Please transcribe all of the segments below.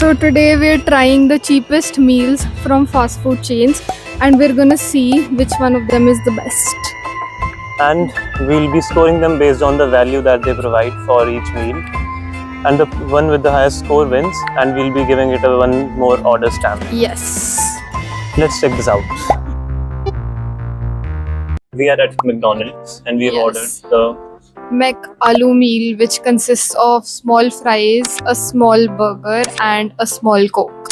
So today we're trying the cheapest meals from fast food chains and we're gonna see which one of them is the best. And we'll be scoring them based on the value that they provide for each meal. And the one with the highest score wins, and we'll be giving it a one more order stamp. Yes. Let's check this out. We are at McDonald's and we have ordered the Mac Aloo meal, which consists of small fries, a small burger and a small Coke.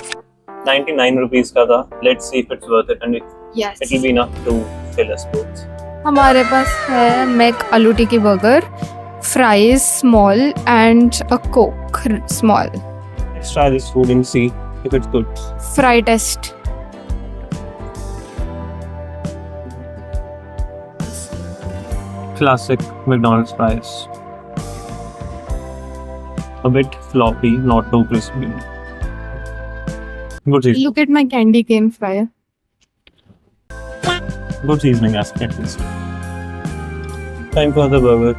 99 rupees ka tha. Let's see if it's worth it and it Yes. will be enough to fill us both. हमारे पास है Mac आलू टिक्की burger, fries small and a Coke small. Let's try this food and see if it's good. Fry test. Classic McDonald's fries. A bit floppy, not too crispy. Good seasoning. Look at my candy cane fry. Good seasoning aspect. Time for the burger.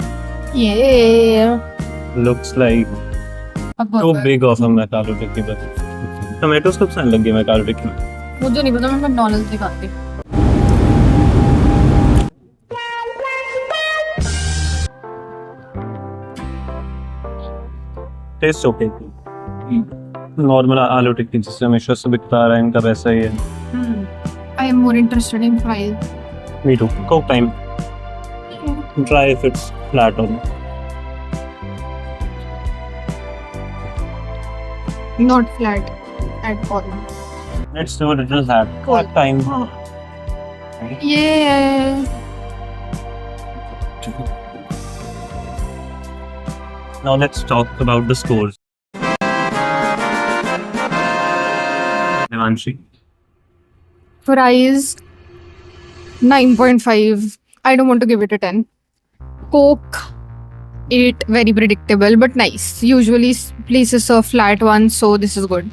Yeah. Looks like A too burger. big of a McAloo tikki burger. Tomatoes कब से आने लगी McAloo tikki में? मुझे नहीं पता, मैं McDonald's से खाती. Taste okay. Normal आलू टिक्की जिससे हमेशा से बिकता आ रहा है, इनका वैसा ही है. I am more interested in fries. Me too. Coke time. Try if it's flat or not. Not flat at all. Let's do a little that. Cool. Coke time. Yeah. Now let's talk about the scores. Devanshi. Fries 9.5. I don't want to give it a 10. Coke 8, very predictable but nice. Usually places serve flat ones, so this is good.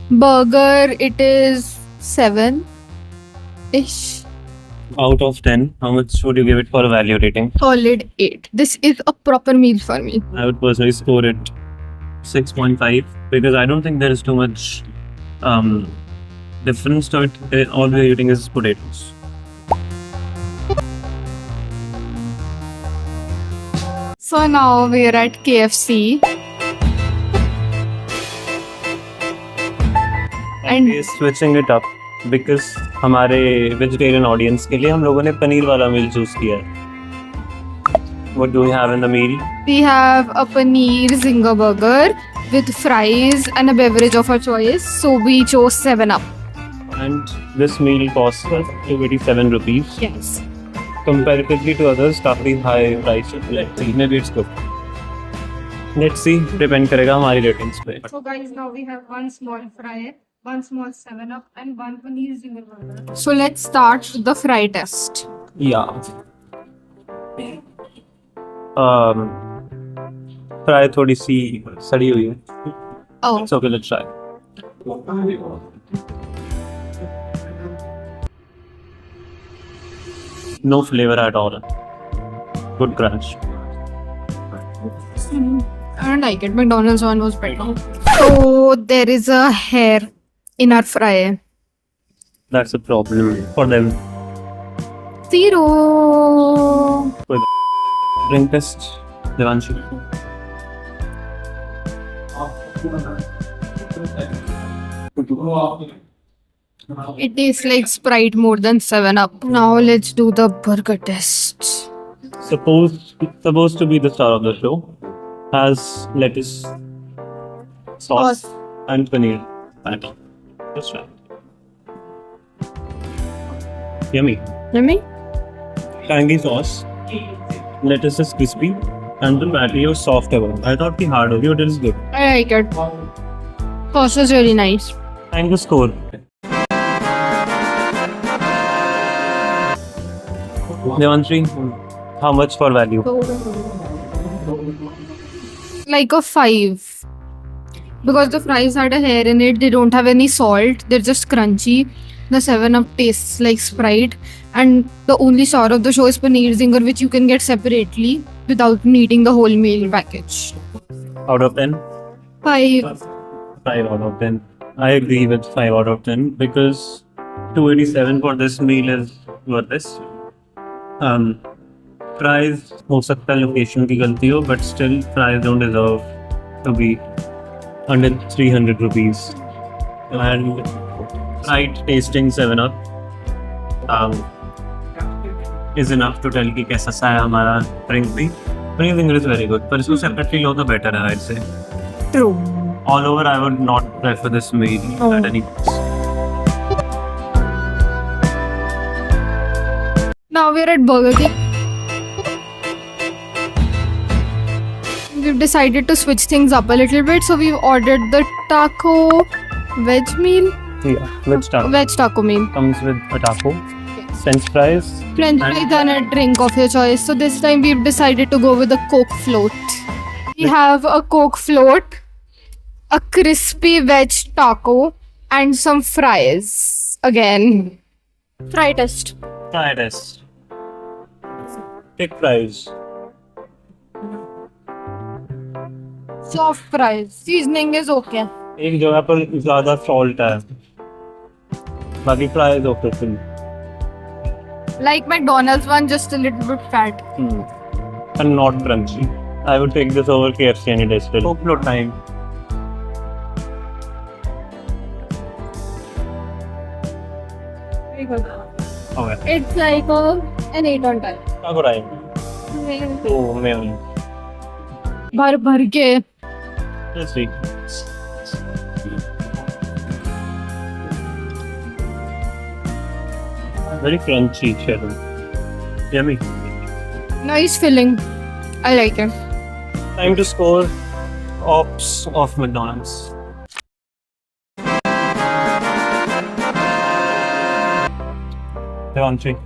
Burger, it is 7-ish. Out of 10, how much would you give it for a value rating? Solid 8. This is a proper meal for me. I would personally score it 6.5 because I don't think there is too much difference to it. All we are eating is potatoes. So now we are at KFC. And we are switching it up because हमारे vegetarian audience के लिए हम लोगों ने पनीर वाला meal choose किया है. What do we have in the meal? We have a paneer zinger burger with fries and a beverage of our choice. So we chose 7-Up. And this meal costs us 287 rupees. Yes. Comparatively to others, काफी high price. Let's see, maybe it's good. Let's see, depend करेगा हमारी ratings पे. So guys, now we have one small fry, one small 7-Up and one paneer zinger burger. So let's start with the fry test. Yeah. Fry थोड़ी सी सड़ी हुई है. Oh. It's okay, let's try. No flavor at all. Good crunch. I don't like it. McDonald's one was better. So there is a hair in our fry. That's a problem for them. 0. Drink test, Devanshi. It tastes like Sprite more than 7-Up. Now let's do the burger test. Supposed to be the star of the show. Has lettuce, sauce, and paneer patty. Just try. Yummy. Yummy? Tangy sauce. Lettuce is crispy, and the patty was soft ever. I thought the hard was, but it is good. I like it. Sauce is really nice. And the score. Devanshi, how much for value? Like a 5. Because the fries had a hair in it, they don't have any salt, they're just crunchy. The 7-Up tastes like Sprite, and the only star of the show is paneer zinger, which you can get separately without needing the whole meal package. Out of 10? 5. 5 out of 10. I agree with 5 out of 10 because 287 for this meal is worth this. Fries, हो सकता है location की गलती हो, but still fries don't deserve to be under 300 rupees. And right tasting 7-Up is enough to tell कि कैसा सा है हमारा drink भी. Everything is very good, पर इसको separately लो तो better है, I'd say. True. All over, I would not prefer this meal at any cost. Now we're at Burger King. We've decided to switch things up a little bit, so we've ordered the taco veg meal. Yeah, veg taco. Veg taco meal. Comes with a taco, French fries. French fries and a drink of your choice. So this time we've decided to go with a Coke float. We have a Coke float, a crispy veg taco, and some fries. Again. Fry test. Fry test. Thick fries. Soft fries. Seasoning is okay. एक जगह पर ज़्यादा salt है. बाकी fries okay फिर. Like McDonald's one, just a little bit fat. And not crunchy. I would take this over KFC any day still. Coke float time. Very good. Okay. It's like an 8 on 10. Taco time. Oh man. भर के. Let's see. Very crunchy cheddar. Yummy. Nice filling. I like it. Time to score ops of McDonald's. Devanshi.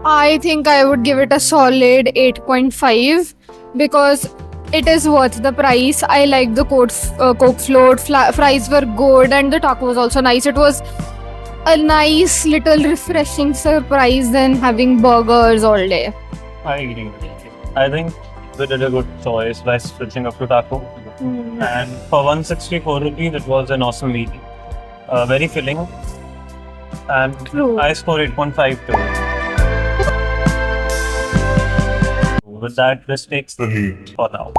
I think I would give it a solid 8.5 because it is worth the price. I like the Coke float. Fries were good and the taco was also nice. It was a nice little refreshing surprise than having burgers all day. I agree. I think we did a good choice by switching up to taco. And for 164 rupees, it was an awesome meal. Very filling. And True. I score 8.5 too. With that, this takes the lead for now.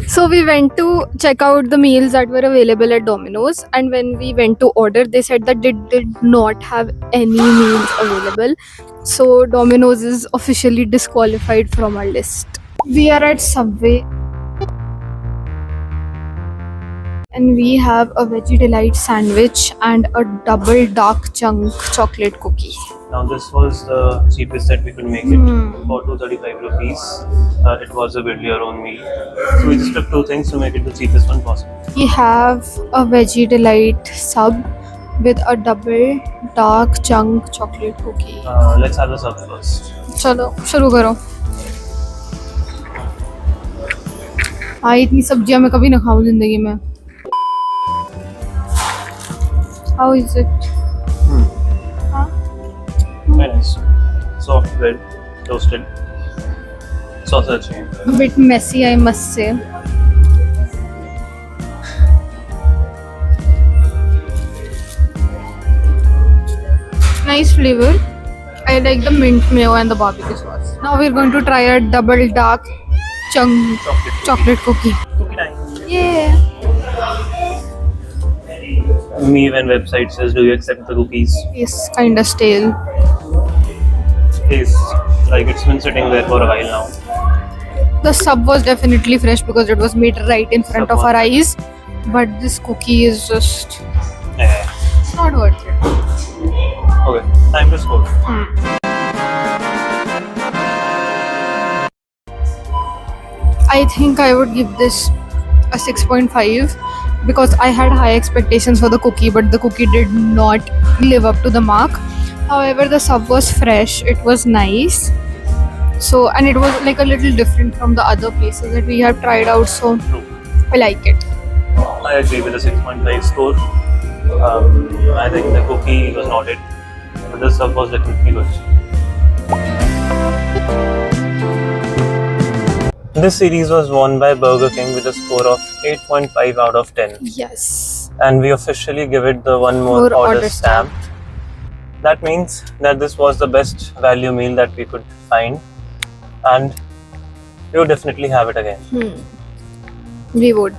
So we went to check out the meals that were available at Domino's, and when we went to order, they said that they did not have any meals available. So Domino's is officially disqualified from our list. We are at Subway. And we have a Veggie Delight sandwich and a double dark chunk chocolate cookie. Now this was the cheapest that we could make it for 235 rupees. It was a build your own meal. So we just took two things to make it the cheapest one possible. We have a Veggie Delight sub with a double dark chunk chocolate cookie. Let's have the sub first. चलो शुरू करो. हाँ इतनी सब्जियां मैं कभी ना खाऊं जिंदगी में. How is it? Very nice. Soft bread, toasted. Sausage. A bit messy, I must say. Nice flavor. I like the mint mayo and the barbecue sauce. Now we're going to try a double dark chunk chocolate cookie. Cookie time. Yeah. Me when website says, do you accept the cookies? It's kinda stale. Tastes like it's been sitting there for a while now. The sub was definitely fresh because it was made right in front of our eyes. But this cookie is just Yeah. not worth it. Okay, time to score. I think I would give this a 6.5 because I had high expectations for the cookie, but the cookie did not live up to the mark. However, the sub was fresh, it was nice. So, and it was like a little different from the other places that we have tried out, so I like it. I agree with the 6.5 score. I think the cookie was not it, but the sub was definitely good. This series was won by Burger King with a score of 8.5 out of 10. Yes. And we officially give it the one more order stamp. That means that this was the best value meal that we could find, and we would definitely have it again. We would.